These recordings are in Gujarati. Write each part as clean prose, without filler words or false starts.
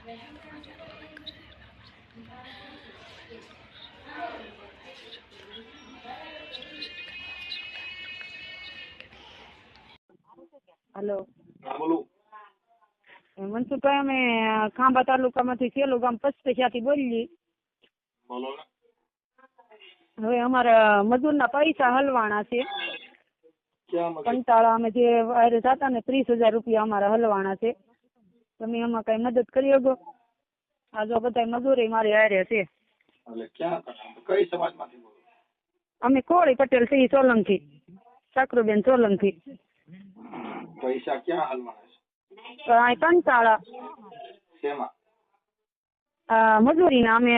हेलो हाँ बोलो। मनसुखभाई અમે ખાંભા તાલુકામાંથી સેલું ગામ પચપેશિયાથી બોલીએ। बोलो ना। હવે અમારા મજૂરના પૈસા હલવાણા છે। क्या मतलब? કંટાળા અમે જે વાયરે જતા ને 30,000 રૂપિયા અમારા હલવાણા છે। તમે એમાં કઈ મદદ કરી શકો? આ જો બધા મજૂરી મારી હારે છે। એટલે ક્યાં કરવાનું? કઈ સમાજમાંથી બોલો? અમે કોળી પટેલ થી સોલંકી, સાકરુબેન સોલંકી। પૈસા ક્યાં હાલવાના છે? આ કંટાળા શેમાં? મજૂરીના અમે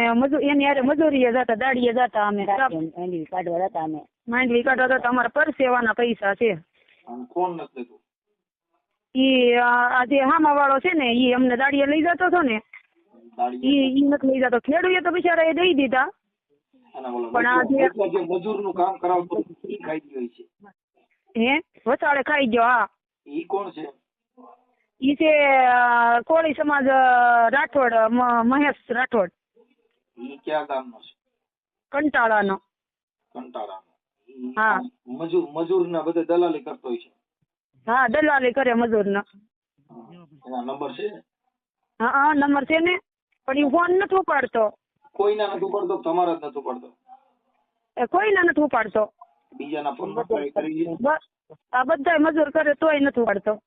એની હારે મજૂરીએ જતા, દાડીએ જતા અમે માંડવી કાઢવા જતા અમે માંડવી કાઢવા જતા। અમારા પરસેવાના પૈસા છે। આમ કોણ નથી દેતું? ઈ આ જે હામા વાળો છે ને ઈ અમને દાડીએ લઈ જતો હતો ને દાડી ઈ નથી લઈ જતો। ખેડૂએ તો બિચારા એ દઈ દીધા અને બોલો પણ આ જે જે મજૂરનું કામ કરાવતો ઈ ખાઈ ગયો છે। હે વસાડે ખાઈ ગયો। હા ઈ કોણ છે? ઈ છે કોળી સમાજ રાઠોડ, મહેશ રાઠોડ, ઈ ક્યાં ગામનો છે? કંટાળાનો। કંટાળાનો। ઈ હા મજૂરના બધે દલાલી કરતો હોય છે। હા દલાલી કરે મજૂરના। એના નંબર છે? હા નંબર છે ને, પણ ઈ ફોન નથી ઉપાડતો। કોઈના નથી ઉપાડતો? તમારા જ નથી ઉપાડતો? કોઈના નથી ઉપાડતો। બીજાના ફોન માં ટ્રાય કરી? આ બધા મજૂર કરે તોય નથી ઉપાડતો।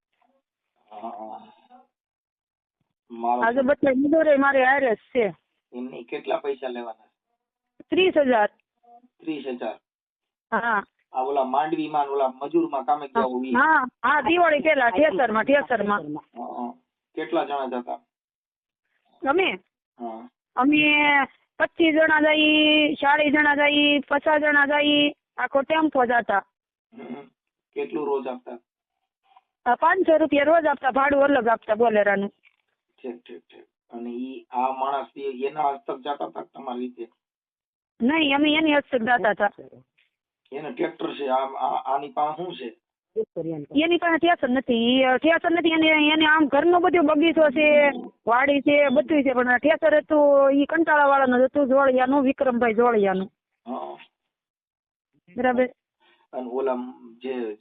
આજે બધા મજૂર મારે હારે જ છે। એમની કેટલા પૈસા લેવાના? 30,000। 30,000? હા આ ઓલા માંડવીમાં ઓલા મજૂરમાં કામે ગયા હોય? હા હા દિવાળી પેલા ઠેસરમાં કેટલા જણા જતા? અમે હા અમે 25 જણા જઈ, 40 જણા જઈ, 50 જણા જઈ, આખો ટેમ્પો જતા। કેટલું રોજ આપતા? 500 રૂપિયા રોજ આપતા, ભાડું અલગ આપતા બોલેરાનું। ઠીક ઠીક ઠીક। અને ઈ આ માણસ એના હસ્તક જતા હતા તમારી રીતે? નહીં અમે એની હસ્તક જતા હતા। એને ટ્રેક્ટર છે? આની પાસે શું છે? એની પાસે ઠેસર નથી એને આમ ઘરનો બધો બગીચો છે, વાડી છે, બધું છે, પણ ઠેસર હતું ઈ કંટાળા વાળાનું હતું, જોડિયાનું, વિક્રમભાઈ જોડિયાનું। બરાબર। અને ઓલા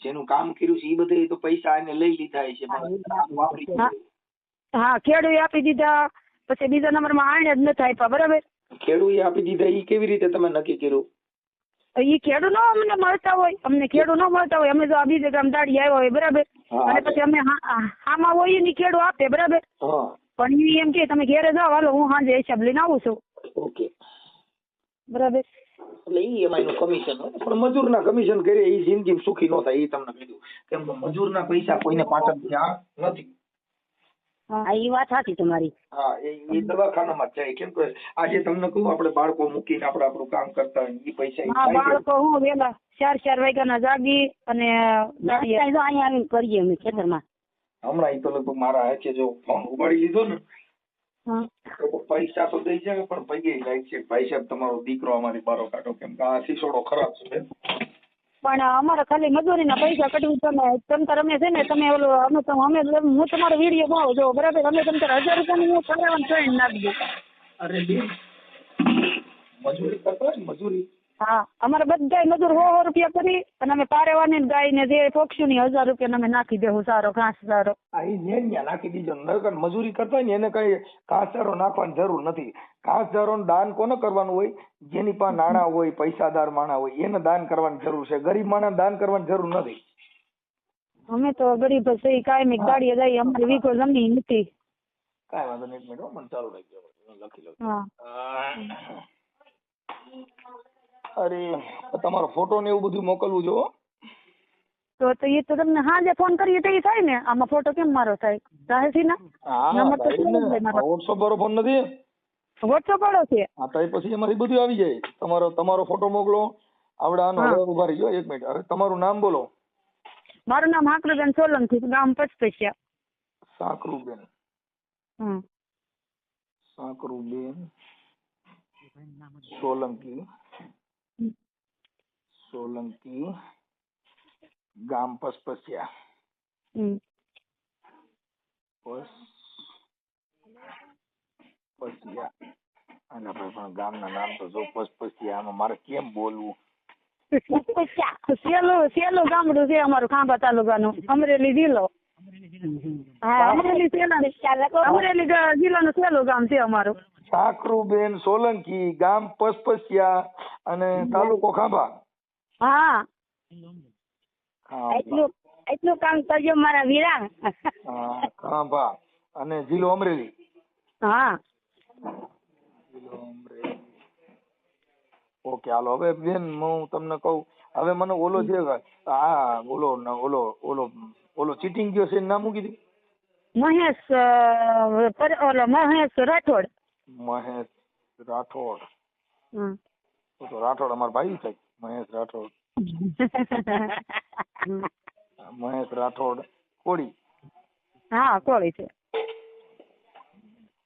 જેનું કામ કર્યું છે ઈ બધે તો પૈસા એને લઈ લીધા છે પણ વાપરી દીધા? હા ખેડૂએ આપી દીધા, પછી બીજા નંબરમાં આણે જ નથી આપ્યા। બરાબર। ખેડૂએ આપી દીધા ઈ કેવી રીતે તમે નક્કી કર્યું? ઈ ખેડૂ નો અમને મળતા હોય, અમને ખેડૂ ન મળતા હોય, અમે જો આ બીજે ગામ દાડી આવ્યા હોય બરાબર, અને પછી અમે હામાં હોય ની ખેડૂ આપે બરાબર, પણ ઈ એમ કે તમે ઘેરે જાઓ, હાલો હું સાંજે હિસાબ લઈને આવું છું। ઓકે બરાબર। એટલે ઈ એમાં કમિશન હોય, પણ મજૂરના કમિશન કરે ઈ જિંદગી સુખી ન થાય, ઈ તમને કીધું કેમ કે મજૂરના પૈસા કોઈને પાછળ ત્યાં નથી। હા ઈ વાત સાચી તમારી। હા એ દવાખાનામાં જાય, કેમ કે આજે તમને કહું આપણે બાળકો મૂકીને આપણે આપણું કામ કરતા હોય ઈ પૈસા હા બાળકો હું વેલા 4 વાગ્યાના જાગી અને અહીંયા આવીને કરીએ અમે ખેતરમાં। હમણાં ઈ તો લગભગ મારા હાથે જો ફોન ઉપાડી લીધો ને તો પૈસા તો દઈ જાય પણ પૈયે જાય છે, ભાઈ સાહેબ તમારો દીકરો અમારી બારો કાઢો, કેમ કે આ સિસોડો ખરાબ છે। પણ અમારે ખાલી મજૂરીના પૈસા કઢવી તમે અમે છે ને તમે ઓલું અમે હું તમારો વિડીયો બહુ જો બરાબર, અમે તમે 1000 રૂપિયાની હું કરાવવાનું ટ્રેન નાખી દઉં। અરે મજૂરી કરતા હોય મજૂરી? હા અમારે બધા મજૂર 100 રૂપિયા કરી અને અમે પારેવાની ગાય ને જે પક્ષીની 1000 રૂપિયા અમે નાખી દેવું, સારો ઘાસ સારો। નાખી દીધો, નકર મજૂરી કરતા હોય ને એને કઈ ઘાસચારો નાખવાની જરૂર નથી। ઘાસચારોનું દાન કોને કરવાનું હોય? જેની પાસે નાણાં હોય, પૈસાદાર માણસ હોય એને દાન કરવાની જરૂર છે, ગરીબ માણસ દાન કરવાની જરૂર નથી। અમે તો ગરીબ છે, કાયમી ગાડીએ જઈએ, અમારી વીઘો જમીન નથી। કાંઈ વાંધો નહીં, 1 મિનિટ મને ચાલુ રાખજો, લખી લઉં। હા અરે તમારો ફોટો ને એવું બધું મોકલવું જો? તો એ તો તમને હાજે ફોન કરીએ તો એ થાય ને, આમાં ફોટો કેમ મારો થાય? રાહેશી ના નંબર તો વોટ્સઅપ વાળો ફોન નથી? વોટ્સઅપ વાળો છે। હા તો પછી એમાંથી બધું આવી જાય। તમારો ફોટો મોકલો, આવડે આનો ઉભા રહી ગયો 1 મિનિટ, હવે તમારું નામ બોલો। મારું નામ સાકરુબેન સોલંકી, ગામ પચપેશિયા। સાકરુબેન? સાકરુબેન સોલંકી, ગામ પચપેશિયા। અને ભાઈ પણ ગામના નામ તો જો પછી આમાં મારે કેમ બોલવું? સેલું ગામડું છે અમારું, ખાંભા તાલુકાનું, અમરેલી જિલ્લો. હા, અમરેલી જિલ્લાનું સેલું ગામ છે અમારું. સાકરુબેન સોલંકી, ગામ પસપસિયા અને તાલુકો ખાંભા. હા, એટલું કામ કરજો મારા વીરા. હા, ખાંભા અને જિલ્લો અમરેલી. હા, જિલ્લો અમરેલી. ઓકે, હાલો હવે બેન હું તમને કહું, હવે મને ઓલો છે હા ઓલો ચીટિંગ ગયો છે નામ મૂકી દી. મહેશ રાઠોડ. મહેશ રાઠોડ. હમ. તો રાઠોડ અમારા ભાઈ થાય. મહેશ રાઠોડ. મહેશ રાઠોડ કોળી. હા, કોળી છે.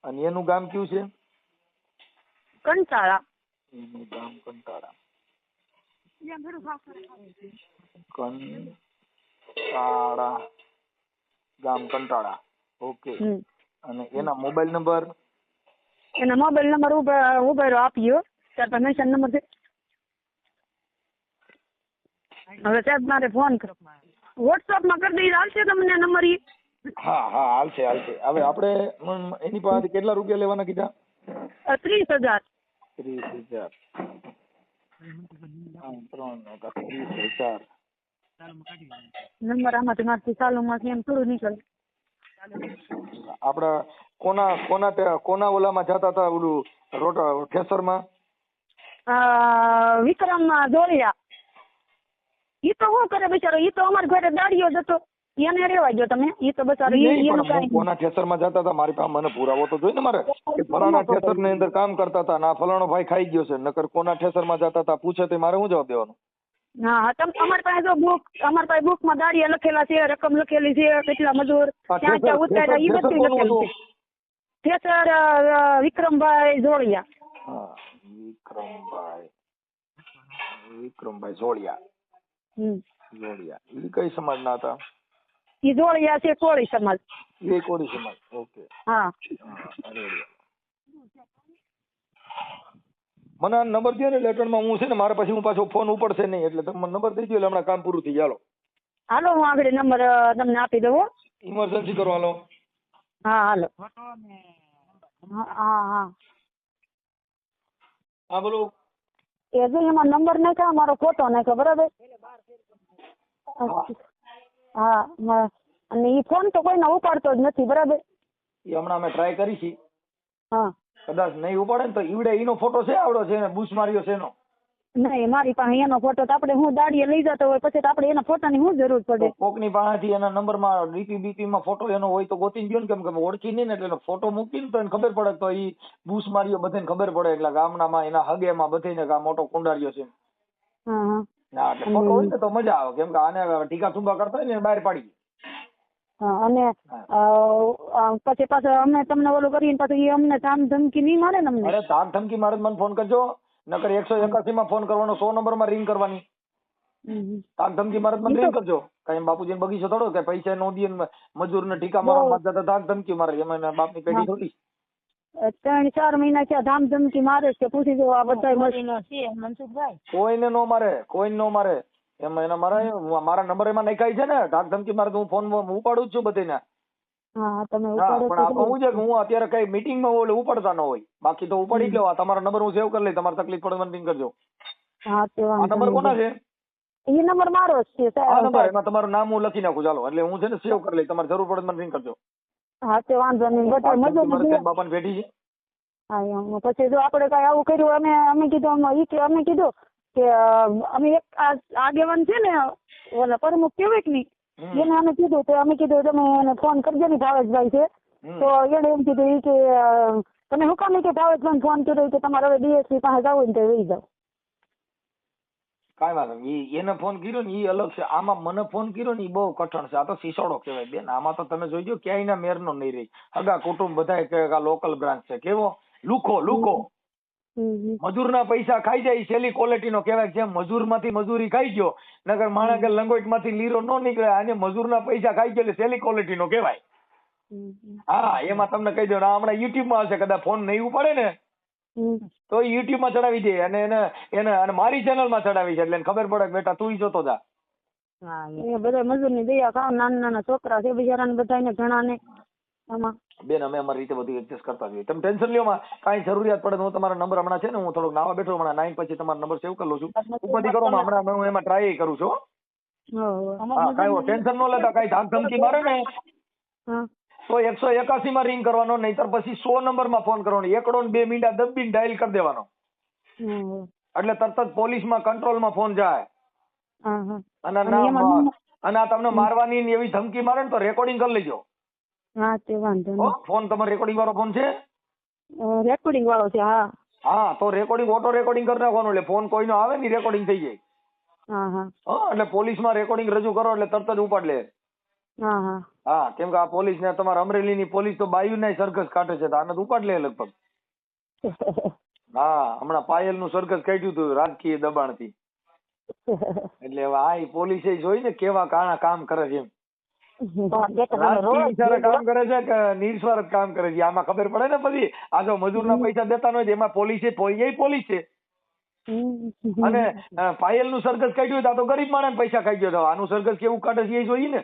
અને એનું ગામ કયું છે? કંટાળા. એનું ગામ કંટાળા. ગામ કંટાળા. ઓકે. અને એના મોબાઈલ નંબર? એના મોબાઈલ નંબર ઉભેરો આપ્યો. તાર પરમિશન નંબર છે. હવે સાહેબ મારે ફોન કરો. વોટ્સઅપ માં કરી દઈ આવશે તમને નંબર? હા હાલશે. હવે આપણે એની પાસેથી કેટલા રૂપિયા લેવાના કીધા? 30,000. 30,000. 30,000. નંબર આમાંથી મારથી ચાલુમાંથી એમ થોડું નીકળે. આપડા કોના ઓલામાં જતા હતા ઓલું ઠેસરમાં? વિક્રમ જોડિયા. ઈ તો શું કરે બિચારો? ઈ તો અમારા ઘરે દાડિયો જતો. એને રેવા ગયો તમે. ઈ તો બિચારો કોના ઠેસરમાં જતા હતા? મારી પાસે મને પુરાવો તો જોઈએ ને મારે કે ફલાણા ઠેસર ની અંદર કામ કરતા હતા ના ફલાણો ભાઈ ખાઈ ગયો છે. નકર કોના ઠેસરમાં જતા હતા પૂછે તો મારે શું જવાબ દેવાનો? હા, અમારી પાસે જો અમારી પાસે બુક માં દાડિયા લખેલા છે, રકમ લખેલી છે, કેટલા મજૂર ક્યાં ક્યાં ઉતાર્યા ઈ બધું લખેલું છે. ઠેસર વિક્રમભાઈ જોડિયા. હા, વિક્રમભાઈ જોડિયા. જોડિયા. ઈ કઈ સમાજ ના હતા? ઈ જોડિયા છે કોળી સમાજ. એ કોળી સમાજ. ઓકે. હા. મને આ નંબર દે ને લેટરમાં હું છે ને મારા પછી હું પાછો ફોન ઉપડશે નહીં એટલે તમે નંબર દઈ દો એટલે હમણાં કામ પૂરું થઈ જાય. હાલો હું આગળ નંબર તમને આપી દઉં. ઇમરજન્સી કરો. હાલો. હા હાલો. હા બોલો. એ જો એમાં નંબર નાખ્યો, મારો ફોટો નાખ્યો, બરાબર? હા, અને ઈ ફોન તો કોઈને ઉપાડતો જ નથી, બરાબર? એ હમણાં અમે ટ્રાય કરી છે. હા. કદાચ નહીં ઉપાડે ને તો ઈવડે ઈનો ફોટો છે આવડો છે ને બુશ માર્યો છે એનો? નહીં, મારી પાસે એનો ફોટો તો આપણે હું દાડીએ લઈ જતો હોય પછી તો આપણે એના ફોટાની શું જરૂર પડે? કોકની પાસેથી એના નંબરમાં ડીપી માં ફોટો એનો હોય તો ગોતી ગયો ને, કેમ કે ઓળખી નહીં ને એટલે ફોટો મૂકીને તો એને ખબર પડે તો ઈ બુશ માર્યો બધાને ખબર પડે એટલે ગામડામાં એના હગેમાં બધાને કે આ મોટો કુંડાર્યો છે. હા ના એટલે ફોટો હોય ને તો મજા આવે, કેમ કે આને ટીકા સુંબા કરતા હોય ને બહાર પાડી. અને પછી પાછું અમે તમને ઓલું કરીને પાછું એ અમને ધામ ધમકી નહીં મારે ને અમને? અરે ધામ ધમકી મારે મને ફોન કરજો, નકર 181 માં ફોન કરવાનો, 100 નંબર માં રિંગ કરવાની. ધાક ધમકી મારે મને રિંગ કરજો. કઈ બાપુજી બગીચો થોડો કે પૈસા નો દે મજૂર ને ટીકા મારવા જતા ધાક ધમકી મારે એમાં બાપ ની પેઢી થોડી. 3-4 મહિના થયા ધામ ધમકી મારે છે. પૂછી જો આ બધા મનસુખભાઈ કોઈને નો મારે એમાં એના મારા નંબર એમાં નાખાય છે ને. ધાક ધમકી મારે તો હું ફોન ઉપાડું જ છું બધાને. હા તમે પણ આ કહું છે કે હું અત્યારે કઈ મીટિંગ માં ઓલે ઉપાડતા ન હોય, બાકી તો ઉપાડી જ લો. તમારો નંબર હું સેવ કરી લઈ, તમારે તકલીફ પડે મને રિંગ કરજો. હા તે આ નંબર કોના છે? એ નંબર મારો જ છે. આ નંબર એમાં તમારું નામ હું લખી નાખું ચાલો, એટલે હું છે ને સેવ કરી લઈ, તમારે જરૂર પડે મને રિંગ કરજો. હા તે વાંધો નહીં. બધા મજૂર બાપાને બેઠી છે. હા પછી જો આપણે કઈ આવું કર્યું અમે કીધું કે અમે એક આગેવાન છે ને ઓલા પ્રમુખ કેવાય કે નહીં એને અમે કીધું તો અમે કીધું તમે એને ફોન કરજો ને ભાવેશભાઈ છે તો એને એમ કીધું કે તમે શું કામ કે ભાવેશભાઈ ફોન કર્યો કે તમારે હવે ડીએસપી પાસે જવું ને તો વહી જાવ. કાંઈ વાંધો નહીં. એને ફોન કર્યો ને એ અલગ છે, આમાં મને ફોન કર્યો ને એ બહુ કઠણ છે. આ તો સિસોડો કહેવાય બેન. આમાં તો તમે જોઈજો ક્યાંય ના મેરનો નહીં રહી. હગા કુટુંબ બધા કે લોકલ બ્રાન્ચ છે. કેવો લુખો મજૂરના પૈસા ખાઈ જાય છેલ્લી ક્વોલિટી નો કહેવાય. જેમ મજૂર માંથી મજૂરી ખાઈ ગયો નગર માણસ કે લંગોટ માંથી લીરો નો નીકળે, અને મજૂરના પૈસા ખાઈ ગયો એટલે છેલ્લી ક્વોલિટી નો કહેવાય. હા એમાં તમને કહી દો હમણાં યુટ્યુબ માં આવશે, કદાચ ફોન નહીં ઉપાડે ને તો યુટ્યુબ માં ચડાવી દે અને એને અને મારી ચેનલ માં ચડાવી છે એટલે એને ખબર પડે કે બેટા તું જોતો જા. એ બધા મજૂર ની દયા ખાવ, નાના નાના છોકરા છે બિચારાને બધાને ઘણા ને આમાં. બેન અમે અમારી રીતે બધું એડજસ્ટ કરતા જોઈએ, તમે ટેન્શન લ્યો માં. કાંઈ જરૂરિયાત પડે તો હું તમારા નંબર હમણાં છે ને હું થોડોક નાવા બેઠો હમણાં 9 પછી તમારો નંબર સેવ કરી લઉં છું. ઉપરથી કરો હમણાં હું એમાં ટ્રાય કરું છું. હા કાંઈ ટેન્શન ન લેતા. કાંઈ ધાક ધમકી મારે ને તો 181 માં રિંગ કરવાનો, નહીતર પછી 100 નંબર માં ફોન કરવાનો. 1 ને 2 મિનિટ દબીને ડાયલ કરી દેવાનો એટલે તરત જ પોલીસમાં કંટ્રોલમાં ફોન જાય. અને આ તમને મારવાની ને એવી ધમકી મારે ને તો રેકોર્ડિંગ કરી લેજો. હા તે વાંધો નહીં. ફોન તમારો રેકોર્ડિંગ વાળો ફોન છે? રેકોર્ડિંગ વાળો છે. હા તો રેકોર્ડિંગ ઓટો રેકોર્ડિંગ કરી નાખવાનું એટલે ફોન કોઈનો આવે ને રેકોર્ડિંગ થઈ જાય. એટલે પોલીસમાં રેકોર્ડિંગ રજૂ કરો એટલે તરત જ ઉપાડ લે. હા કેમ કે આ પોલીસ ને તમારા અમરેલીની પોલીસ તો બાયું ને સરઘસ કાઢે છે તો આને તો ઉપાડ લે લગભગ. હા હમણાં પાયલનું સરઘસ કાઢ્યું હતું રાજકીય દબાણથી. એટલે હવે આ પોલીસે જોઈ ને કેવા કાણા કામ કરે છે એમ. કામ કરે છે કે નિસ્વાર્થ કામ કરે છે આમાં ખબર પડે ને પછી. આ જો મજૂરના પૈસા દેતા ન હોય એમાં પોલીસ છે. અને પાયલનું સરઘસ કાઢ્યું તો ગરીબ માણસ પૈસા ખાઈ ગયો. આનું સરઘસ કેવું કાઢે છે એ જોઈએ ને.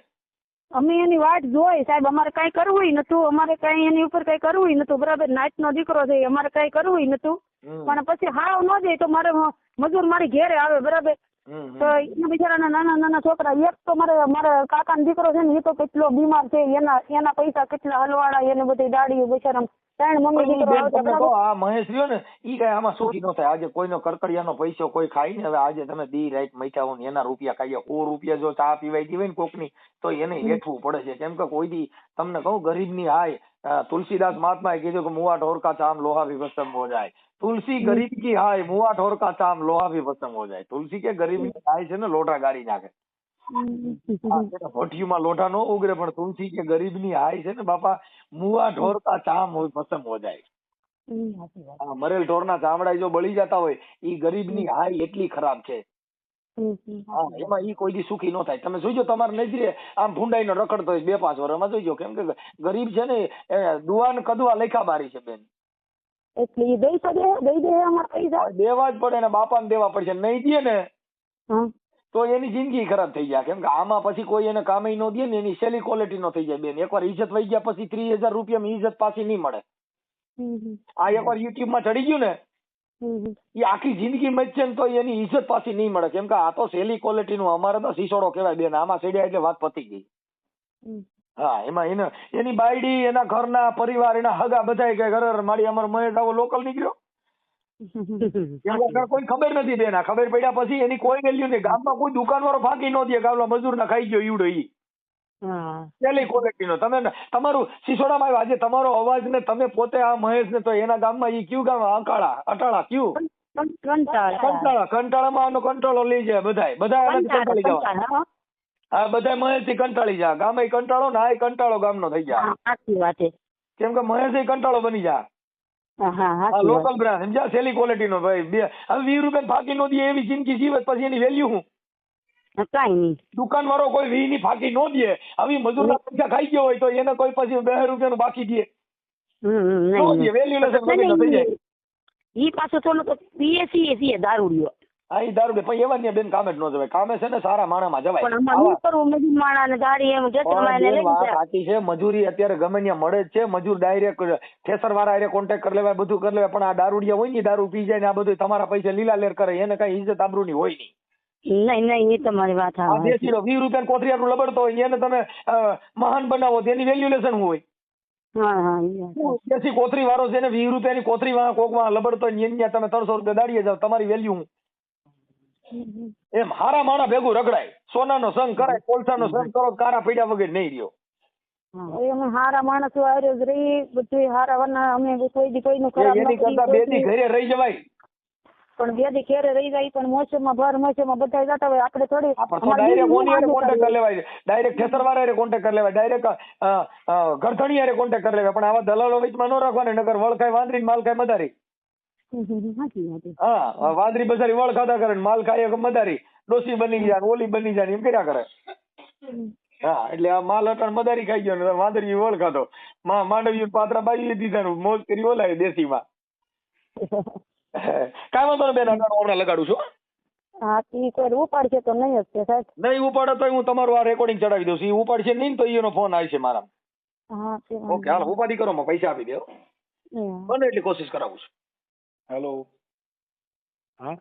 અમે એની વાટ જોઈ સાહેબ, અમારે કઈ કરવું નતું, અમારે કઈ એની ઉપર કઈ કરવું નતું. બરાબર, નાચ નો દીકરો છે, અમારે કઈ કરવું નતું. પણ પછી હાવ ન જાય તો મારે મજૂર મારી ઘેરે આવે. બરાબર, તો એના બિચારાના નાના નાના છોકરા, એક તો મારા કાકા દીકરો છે ને એ તો કેટલો બીમાર છે, એના પૈસા કેટલા હલવાડા, એને બધી દાડીઓ બિચારા 3 મમ્મી દીકરો. આ મહેશ રહ્યો ને ઈ કઈ આમાં સુખી ન થાય. આજે કોઈનો કડકડિયાનો પૈસો કોઈ ખાઈ ને હવે આજે તમે દી રાત મૈઠાઓ એના રૂપિયા ખાઈએ. 100 રૂપિયા જો ચા પીવાઈ હોય ને કોકની તો એને વેઠવું પડે છે. કેમ કે કોઈ દી તમને કહું ગરીબની હાય, તુલસીદાસ મહાત્માએ કીધું કે મુવા ઢોર કા ચામ લોહા ભી વસમ હો જાય. તુલસી ગરીબ કી હાય, મુવા ઢોર કા ચામ લોહા ભી વસમ હો જાય. તુલસી કે ગરીબની હાય છે ને લોઢા ગાડી નાખે. ભઠ્ઠીમાં લોઢા નો ઉગરે પણ તુલસી કે ગરીબની હાય છે ને બાપા મુવા ઢોર કા ચામ હોય વસમ હો જાય. મરેલ ઢોરના ચામડા જો બળી જતા હોય ઈ ગરીબની હાય એટલી ખરાબ છે. એમાં ઈ કોઈ દી સુખી ન થાય. તમે જોઈજો તમારે નજરે આમ ભૂંડાઈ નો રખડતો હોય 2-5 વર્ષમાં જોઈજો. કેમ કે ગરીબ છે ને દુવાન કદવા લેખા બારી છે બેન. એટલે ઈ દઈ દે અમાર પૈસા દેવા જ પડે ને બાપાને દેવા પડશે. નહીં દે ને તો એની જિંદગી ખરાબ થઈ જાય. કેમ કે આમાં પછી કોઈ એને કામે ન દે ને એની સેલી ક્વોલિટી નો થઈ જાય બેન. એકવાર ઇજ્જત વહી ગયા પછી 30,000 રૂપિયામાં ઇજ્જત પાછી નહીં મળે. આ એકવાર યુટ્યુબ માં ચડી ગયું ને એ આખી જિંદગી મચશે ને તો એની ઇજ્જત પાછી નહીં મળે. કેમ કે આ તો સેલી ક્વોલિટી નું, અમારે તો સિસોડો કહેવાય બેન. આમાં સેડ્યા એટલે વાત પતી ગઈ. હા એમાં એની બાયડી, એના ઘરના પરિવાર, એના હગા બધા કે ઘર મારી અમારો મહેશ આવો લોકલ નીકળ્યો. કોઈ ખબર નથી બેન. ખબર પડ્યા પછી એની કોઈ વેલ્યુ નહીં. ગામમાં કોઈ દુકાન વાળો ફાંકી ન દે ગામના મજૂર ના ખાઈ ગયો ઈવડો ઈ પેલી ક્વોલિટી નો. તમે તમારું સિસોડામાં આવ્યો આજે તમારો અવાજ ને તમે પોતે આ મહેશ ને તો એના ગામમાં ઈ કયું ગામ? અટાળા કયું? કંટાળામાં આનો કંટાળો લઈ જાય બધા કંટાળી જવા. હા બધા મહેશ થી કંટાળી જાય. ગામે કંટાળો ને આ કંટાળો ગામનો થઈ જાય. સાચી વાત છે. કેમ કે મહેશ કંટાળો બની જાય. લોકલ બ્રાન્ડ સમજ્યા, સેલી ક્વોલિટી નો ભાઈ. હવે 20 રૂપિયા ફાંકી નો દે એવી જિંદગી જીવે પછી એની વેલ્યુ શું? કઈ નહીં. દુકાન વાળો કોઈ 20 ની ફાંકી નો દે. આવી મજૂરના પૈસા ખાઈ ગયો હોય તો એને કોઈ પછી 2 રૂપિયાનું બાકી દે. વેલ્યુલેશન થઈ જાય. ઈ પાછો તો પીએ દારૂડિયો. હા ઈ દારૂ પણ એવા ને બેન કામે જ ન જવાય. કામે છે ને સારા માણામાં જવાય. પણ શું કરવું, મજૂર માણા ને ગાડી એમ સાચી છે. મજૂરી અત્યારે ગમે ત્યાં મળે જ છે. મજૂર ડાયરેક્ટ ઠેસર વાળા કોન્ટેક્ટ કરી લેવાય, બધું કરી લેવાય. પણ આ દારૂડિયા હોય ને દારૂ પી જાય ને આ બધું તમારા પૈસા લીલા લેર કરે એને કઈ ઇજ્જત આબરૂ ની હોય નહીં. નહીં એ તમારી વાત. 20 રૂપિયા કોથરીયાનું લબડતો હોય એને તમે મહાન બનાવો તેની વેલ્યુલેશન હોય. દેશી કોથરી વાળો છે ને 20 રૂપિયાની કોથરી કોકમાં લબડતો હોય એની તમે 300 રૂપિયા દાડીએ જાવ, તમારી વેલ્યુ હું? એમ હારા માણા ભેગું રગડાય, સોનાનો સંગ કરાય, કોલસાનો સંગ કરો, કારા પીડ્યા વગર નહીં રહ્યો. અમે હારા માણસો આર્યો જ રહી બધું હારા. અમે કોઈનું ખરાબ એની કરતા બે દી ઘરે રહી જવાય. પણ બે દી ઘરે રહી જાય પણ મોસમમાં ભર મોસમમાં બધા જતા હોય આપણે થોડી. ડાયરેક્ટ ઓની કોન્ટેક્ટ કરી લેવાય, ડાયરેક્ટ ખેતરવાળા કોન્ટેક્ટ કરી લેવાય, ડાયરેક્ટ ગરધણીયારે કોન્ટેક્ટ કરી લેવાય. પણ આવા દલાલો વચમાં ન રાખવાને નકર વળખાય વાંદરી માલ ખાય મદારી. હા વાંદરી બજારી વળ ખાધા કરે, માલ ખાય મદારી, ડોસી બની જાય, ઓલી બની જાય એમ કર્યા કરે. હા એટલે આ માલ અટાણ મદારી ખાઈ ગયો ને વાંદરી વળ ખાધો, માંડવી પાત્રા બાઈ લીધી મોજ કરી ઓલાય દેશીમાં. કાંઈ વાંધો નહીં બેન, અટાણું હમણાં લગાડું છું. હા ઈ કોઈ ઉપાડશે તો નહીં જ તે સાહેબ. નહીં ઉપાડે તો હું તમારું આ રેકોર્ડિંગ ચડાવી દઉં છું. એ ઉપાડશે નહીં તો એનો ફોન આવશે મારા. હા તે ઓકે હાલો ઉપાડી કરો, માં પૈસા આપી દો. વાંધો. બને એટલી કોશિશ કરાવું છું. હેલો. હા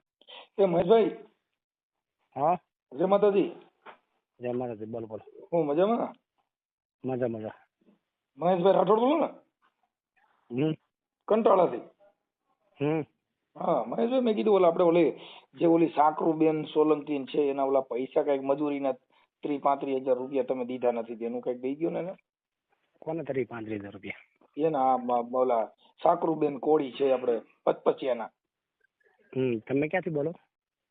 એ મહેશભાઈ. હા જય માતાજી. જય માતાજી. બોલો બોલો. હું મજામાં. મજા મજા. મહેશભાઈ રાઠોડ બોલો ને, કંટાળાથી. હા મહેશભાઈ, મેં કીધું ઓલા આપણે ઓલી સાકરુબેન સોલંકી છે એના ઓલા પૈસા કઈક મજૂરીના 30-35 હજાર રૂપિયા તમે દીધા નથી, તેનું કઈક દઈ ગયો ને? કોને 35,000 રૂપિયા? એના ઓલા સાકરુબેન કોળી છે આપણે પચપચિયાના. તમે ક્યાંથી બોલો?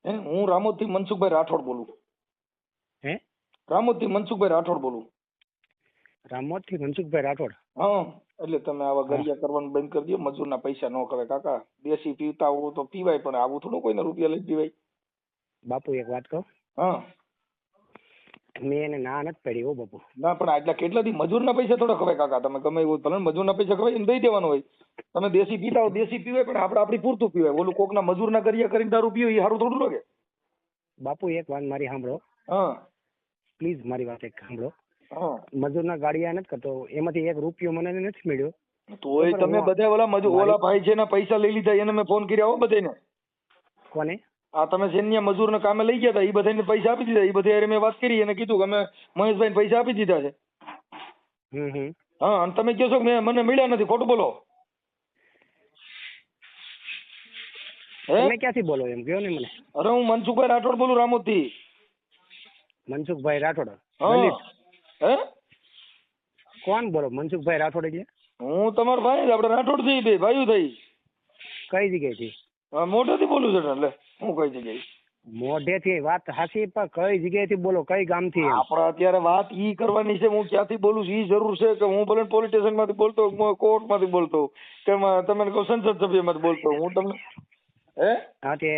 હું રામોદ થી મનસુખભાઈ રાઠોડ બોલું. હે? રામોદ થી મનસુખભાઈ રાઠોડ બોલું. રામોદ થી મનસુખભાઈ રાઠોડ? હા, એટલે તમે આવા ગરિયા કરવાનું બંધ કરી દો, મજૂરના પૈસા ન કરે કાકા. દેશી પીવતા હોવ તો પીવાય, પણ આવું થોડું કોઈને રૂપિયા લઈ પીવાય. બાપુ એક વાત કહું? હા. મેં એને ના નથી પડી હો બાપુ. ના પણ આટલા કેટલાથી મજૂરના પૈસા થોડા ખવાય કાકા. તમે ગમે એવું ભલે મજૂરના પૈસા ખવાય એને દઈ દેવાનું હોય. તમે દેશી પીતા હો દેશી પીવાય, પણ આપણે આપણી પૂરતું પીવાય. ઓલું કોકના મજૂરના ગરિયા કરીને દારૂ પીવે એ સારું થોડું લાગે. બાપુ એક વાત મારી સાંભળો. હા પ્લીઝ મારી વાત એક સાંભળો. હા. મજૂરના ગાડિયા નથી કરતો, એમાંથી 1 રૂપિયો મને નથી મળ્યો. તોય તમે બધા ઓલા ભાઈ છે એના પૈસા લઈ લીધા, એને મેં ફોન કર્યા હો બધાને. કોને? આ તમે સેન્યા મજૂરના કામે લઈ ગયા હતા, એ બધાને પૈસા આપી દીધા. એ બધા મેં વાત કરી, એને કીધું કે અમે મહેશભાઈને પૈસા આપી દીધા છે. હા, અને તમે કહો છો કે મને મળ્યા નથી, ખોટું બોલો. તમે ક્યાંથી બોલો એમ કહો ને મને. અરે હું મનસુખભાઈ રાઠોડ બોલું રામોદ થી. મનસુખભાઈ રાઠોડ? હે? કોણ બોલો? મનસુખભાઈ રાઠોડ એટલે? હું તમારો ભાઈ, આપણે રાઠોડ થી બે ભાઈઓ થઈ. કઈ જગ્યાએથી? મોઢેથી બોલું છું એટલે હું કઈ જગ્યાએ? મોઢેથી વાત હાચી, પણ કઈ જગ્યાએથી બોલો? કઈ ગામથી? આપણે અત્યારે વાત ઈ કરવાની છે, હું ક્યાંથી બોલું છું ઈ જરૂર છે કે હું ભલે પોલીસ સ્ટેશન માંથી બોલતો, કોર્ટ માંથી બોલતો, કે તમે કહો સંસદ સભ્ય માંથી બોલતો, હું તમને હા તે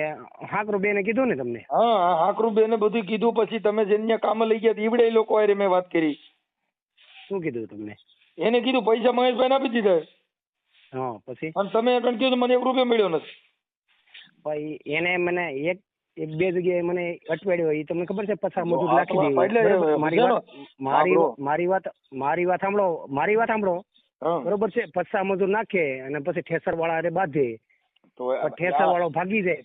હાકરુબેને કીધું ને તમને? હા હાકરુબેને બધું કીધું. પછી તમે જેને કામે લઈ ગયા ઈવડે લોકો આરે મેં વાત કરી. શું કીધું તમને? એને કીધું પૈસા મહેશભાઈ આપી દીધા. હા પછી? અને તમે કીધું મને 1 રૂપિયો મળ્યો નથી. ભાઈ એને મને એક બે જગ્યાએ મને અટવાડ્યો. એ તમને ખબર છે? પછા મજૂર નાખી દે. મારી વાત સાંભળો. બરોબર છે? પછા મજૂર નાખે અને પછી ઠેસર વાળા અરે બાંધે, ઠેસર વાળો ભાગી જાય.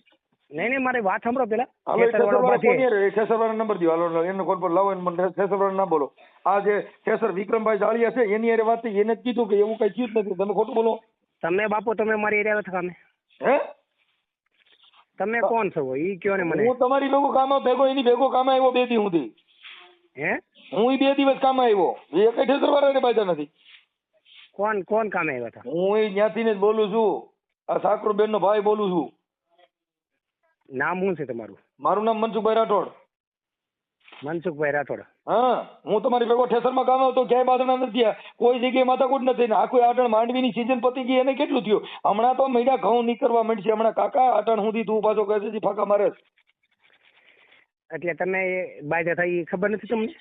નહીં મારી વાત સાંભળો પેલા. ઠેસર વાળા નંબર દો, હાલો એનો કોલ પર લાવો. ઠેસર વાળા ના બોલો. આ જે ઠેસર વિક્રમભાઈ જાળિયા છે એની હારે વાત થઈ, એને જ કીધું કે એવું કઈ થયું જ નથી. તમે ખોટું બોલો. તમે બાપુ તમે મારી એરિયા કામે? હે? તમે કોણ છો ઈ કયો ને મને. હું તમારી લોકો કામ ભેગો એની ભેગો કામ આવ્યો 2 દી સુધી. હે? હું 2 દિવસ કામ આવ્યો, એ કઈ ઠેસર વાળા ને બાજુ નથી. કોણ કામે આવ્યા હતા? હું ત્યાંથી જ બોલું છું. આ સાકરુબેન નો ભાઈ બોલું છું. નામ શું છે તમારું? મારું નામ મનસુખભાઈ રાઠોડ. મનસુખભાઈ રાઠોડ? હા, હું તમારી ભેગો ઠેસરમાં કામ આવતો, ક્યાંય બાંધણા નથી. કોઈ જગ્યાએ માથાકૂટ નથી. આખું આટણ માંડવીની સીઝન પતી ગઈ, એને કેટલું થયું? હમણાં તો મહિના ઘઉં નીકળવા માંડશે. હમણાં કાકા આટણ સુધી તું પાછો કહે છે ફાંકા મારે. એટલે તમે બાયદા થઈ ખબર નથી તમને?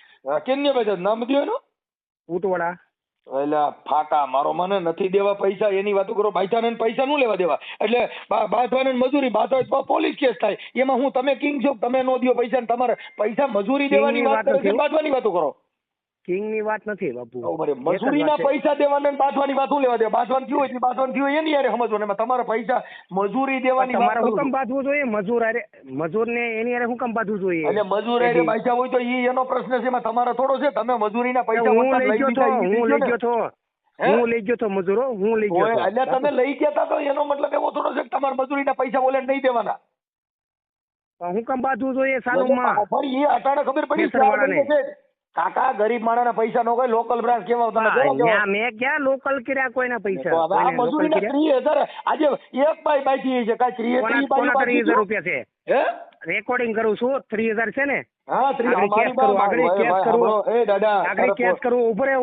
કેમ ને ભાઈ નામ દો એનું? ઉટવાડા. એટલે ફાકા મારો મને નથી દેવા પૈસા, એની વાતો કરો. બાઈથાને પૈસા નું લેવા દેવા. એટલે બાંધવાને મજૂરી બાંધવા પોલીસ કેસ થાય. એમાં હું તમે કિંગ છો? તમે નો દો પૈસા, તમારે પૈસા મજૂરી દેવાની વાત કરો છો, બાંધવાની વાતો કરો. કિંગ ની વાત નથી બાપુ. મજૂરીના પૈસા દેવાના બાંધવાની વાત શું લેવા દે? બાંધવાનું થયું હોય બાંધવાનું થયું હોય એની યારે સમજવાનું. એમાં તમારા પૈસા મજૂરી દેવાની તમારે હુકમ બાંધવું જોઈએ. મજૂર ને એની યારે હુકમ બાંધવું જોઈએ. એટલે મજૂર યારે પૈસા હોય તો એનો પ્રશ્ન છે, એમાં તમારો થોડો છે. તમે મજૂરીના પૈસા હું લઈ ગયો તો મજૂરો હું લઈ ગયો. એટલે તમે લઈ ગયા હતા તો એનો મતલબ એવો થોડો છે કે તમારા મજૂરીના પૈસા બોલે નહીં દેવાના. હુકમ બાંધવું જોઈએ સાલુમાં. ફરી એ અટાણે ખબર પડી કાકા ગરીબ માણસના પૈસા નો કોઈ લોકલ બ્રાન્ચ કેવા? મેં ક્યાં લોકલ કર્યા કોઈના પૈસા? મજૂરીના 30,000 આજે એક બાકી છે. કાંઈ 30,000 રૂપિયા છે. રેકોર્ડિંગ કરું છું. 30,000 છે ને? હા, કેસ કરું. ઉભરે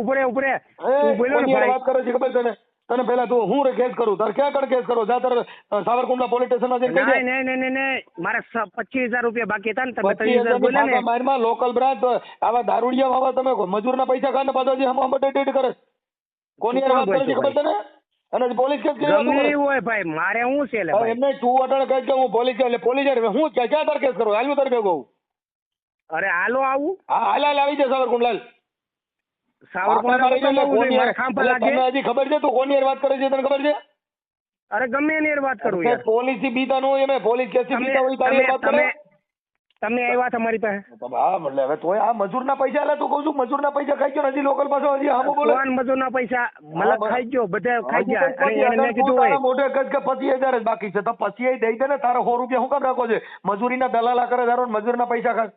વાત કરે છે ખબર તને? તને પેલા તું હું કેસ કરું? તારે ક્યાં કણ કેસ કરો? જા તારે સાવરકુંડલા પોલીસ સ્ટેશનમાં જઈને નહીં મારે 25,000 રૂપિયા બાકી હતા ને. તમે 30,000 બોલ્યા ને. મારમાં લોકલ બ્રાન્ચ આવા દારૂડિયા વાળા તમે મજૂરના પૈસા કાઢને પાછા હમ ડેટ કરે. કોની વાત કરે છે ખબર તને? અને પોલીસ કેસ કર્યો ગમે એવું હોય ભાઈ, મારે શું છે લે ભાઈ? એમને તું અટાણે કહે કે હું પોલીસ એટલે પોલીસ હું ક્યાં તાર કેસ કરો હાલ્યું તાર ભેગો? અરે હાલો આવું. હા હાલ આવી જાય સાવરકુંડલાલ. મારે ખાંભા લાગે. તને હજી ખબર છે તું કોની હારે વાત કરે છે? તને ખબર છે? અરે ગમે એની હારે વાત કરું યાર. પોલીસ થી બીતા નો એમ પોલીસ કેસ થી બીતા હોય તારી હારે વાત કરે. તમે આવ્યા તમારી પાસે. હા એટલે હવે તોય આ મજૂરના પૈસા આલે તું કહું છું મજૂરના પૈસા ખાઈ ગયો હજી લોકલ પાછો હજી હામો બોલે. કોણ મજૂરના પૈસા મતલબ ખાઈ ગયો બધા ખાઈ ગયા અને એને મેં કીધું હોય મોઢે કદ કે 25,000 જ બાકી છે તો 25 દઈ દે ને તારે 100 રૂપિયા હું કામ રાખો છે? મજૂરીના દલાલા કરે તારો મજૂરના પૈસા ખાય.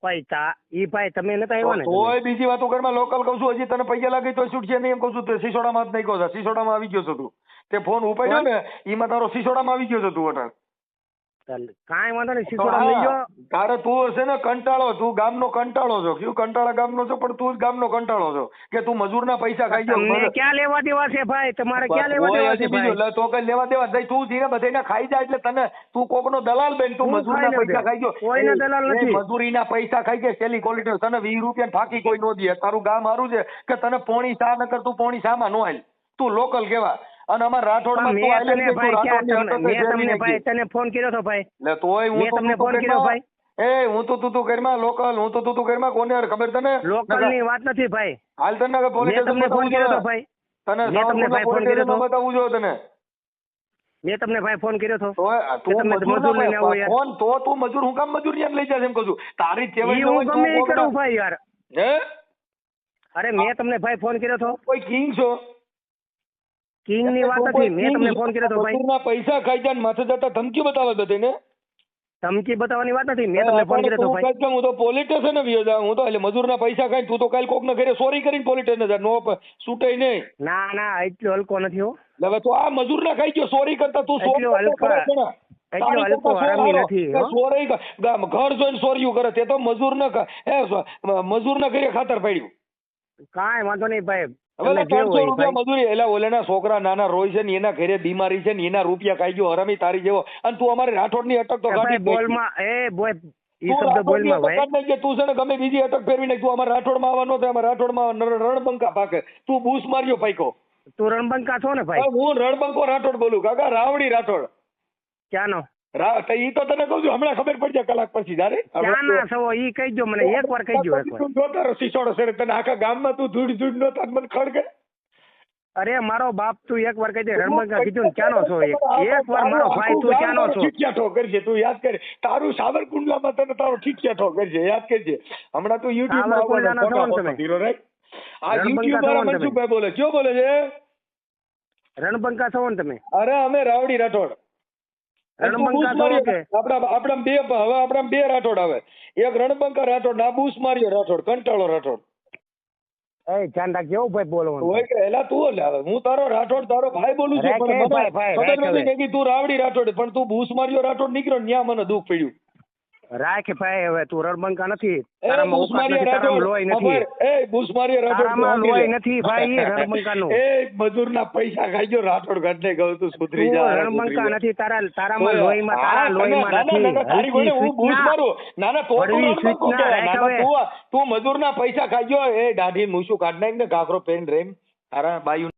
પૈસા ઈ ભાઈ તમે નતા આવ્યા ને? તોય બીજી વાતો ઘરમાં લોકલ કહું છું હજી તને પૈસા લાગે તો છૂટશે નહીં એમ કહું છું. તે સિસોડામાં જ નહીં કહો છો સિસોડામાં આવી ગયો છો તું. તે ફોન ઉપાડ્યો ને એમાં તારો સિસોડામાં આવી ગયો છો તું અટાણ. કાંઈ વાંધો નહીં સિસોડા લઈ ગયો. તારે તું હશે ને કંટાળો તું ગામનો કંટાળો છો કયું કંટાળા ગામનો છો પણ તું જ ગામનો કંટાળો છો કે તું મજૂરના પૈસા ખાઈ ગયો. તમને ક્યાં લેવા દેવા છે ભાઈ? તમારે ક્યાં લેવા દેવા છે ભાઈ? તો કઈ લેવા દેવા નહીં તું ધીરે બધાને ખાઈ જાય એટલે તને તું કોકનો દલાલ બેન તું મજૂરના પૈસા ખાઈ ગયો. કોઈનો દલાલ નથી. મજૂરીના પૈસા ખાઈ ગયા સેલી ક્વોલિટી તને 20 રૂપિયા ફાકી કોઈ નો દે. તારું ગામ સારું છે કે તને પોણી શા ન કર તું પોણી શામાં નો હાલ તું લોકલ કેવા અને અમાર રાઠોડમાં તું આલે છે તું રાઠોડની ભાઈ તને ફોન કર્યો તો ભાઈ એટલે તોય હું તમને ફોન કર્યો ભાઈ. એ હું તો તું કરમાં લોકલ હું તો તું કરમાં કોને ખબર તને લોકલ ની વાત નથી ભાઈ. હાલ તને પોલીસ તમને ફોન કર્યો તો ભાઈ. તને તમને ભાઈ ફોન કર્યો તો બતાવું જો તને મેં તમને ભાઈ ફોન કર્યો તો તું મજૂર લઈને આવો યાર ફોન તો તું મજૂર હું કામ મજૂર એમ લઈ જા એમ કહું છું તારી ચેવઈ હું ગમે એ કરું ભાઈ યાર. હે અરે મેં તમને ભાઈ ફોન કર્યો તો કોઈ કિંગ છો? કિંગ ની વાત હતી મેં તમને ફોન કર્યો તો ભાઈ. મજૂરના પૈસા ખાઈ જાય માથે જતા ધમકી બતાવે બધાને. ધમકી બતાવવાની વાત નથી મેં તમને ફોન કર્યો તો ભાઈ. હું તો પોલીસ સ્ટેશન વિયો જા હું તો એટલે મજૂરના પૈસા ખાઈ તું તો કાલ કોકના ઘરે ચોરી કરીને પોલીસ સ્ટેશન જા નો છૂટે નહીં. ના એટલો હલકો નથી હો. હવે તો આ મજૂરના ખાઈ ગયો ચોરી કરતા તું એટલો હલકો હરામી નથી ચોરી ઘર જોઈને ચોરીયું કરે તે તો મજૂરના ઘરે ખાતર પડ્યું. કાંઈ વાંધો નહીં ભાઈ. હવે 300 રૂપિયા મજૂરી એટલે ઓલેના છોકરા નાના રોય છે ને એના ઘરે બીમારી છે ને એના રૂપિયા ખાઈ ગયો હરામી તારી જેવો અને તું અમારી રાઠોડની અટક તો કાઢી બોલમાં એ બોય ઈ શબ્દ બોલમાં ભાઈ તું છે ને ગમે બીજી અટક ફેરવી નાખ તું અમારા રાઠોડમાં આવવાનો તો અમારા રાઠોડમાં રણબંકા પાકે તું બૂસ માર્યો પાઈકો. તું રણબંકા છો ને ભાઈ? હું રણબંકો રાઠોડ બોલું કાકા રાવડી રાઠોડ. ક્યાંનો? ઈ તો તને કહું છું હમણાં ખબર પડી જાય કલાક પછી જારે ક્યાંના છો ઈ કહી દો મને એકવાર કહી દો એકવાર. જો તારો સિસોડો છે તને આખા ગામમાં તું ધૂળ નો તાર મને ખડકે. અરે મારો બાપ તું એકવાર કહી દે રણબંકા કીધું ને ક્યાંનો છો એકવાર મારો ભાઈ તું ક્યાંનો છો? ઠીકિયા ઠો કરજે તું યાદ કર તારું સાવરકુંડલામાં તને તારો ઠીકિયા ઠો કરજે યાદ કરજે. હમણાં તું યુટ્યુબ આ યુટ્યુબ વાળા મનસુખભાઈ બોલે કયો બોલે છે? રણબંકા છો ને તમે? અરે અમે રાવડી રાઠોડ. આપડા બે રાઠોડ આવે એક રણબંકા રાઠોડ ના બૂસ માર્યો રાઠોડ કંટાળો રાઠોડ. ધ્યાન રાખજો ભાઈ બોલવાનું. એલા તું હું તારો રાઠોડ તારો ભાઈ બોલું છું પણ તું રાવડી રાઠોડ પણ તું બૂસ માર્યો રાઠોડ નીકળ્યો ત્યાં મને દુઃખ પડ્યું. રાખ ભાઈ હવે તું રણબંકા નથી તારામાં ઓકાત નથી તારામાં લોહી નથી. એ બૂસ માર્યો રાઠોડ તારામાં લોહી નથી ભાઈ રણબંકાનું. એ મજૂરના પૈસા ખાઈ ગયો રાઠોડ ઘટને કહું તું સુધરી જા. રણબંકા નથી તારામાં લોહીમાં તારા લોહીમાં નથી. હું બૂસ મારું નાના તો તું મજૂરના પૈસા ખાઈ ગયો એ દાઢી મૂછું કાઢ નાખ ને ઘાઘરો પહેરીને રેમ તારા બાયુ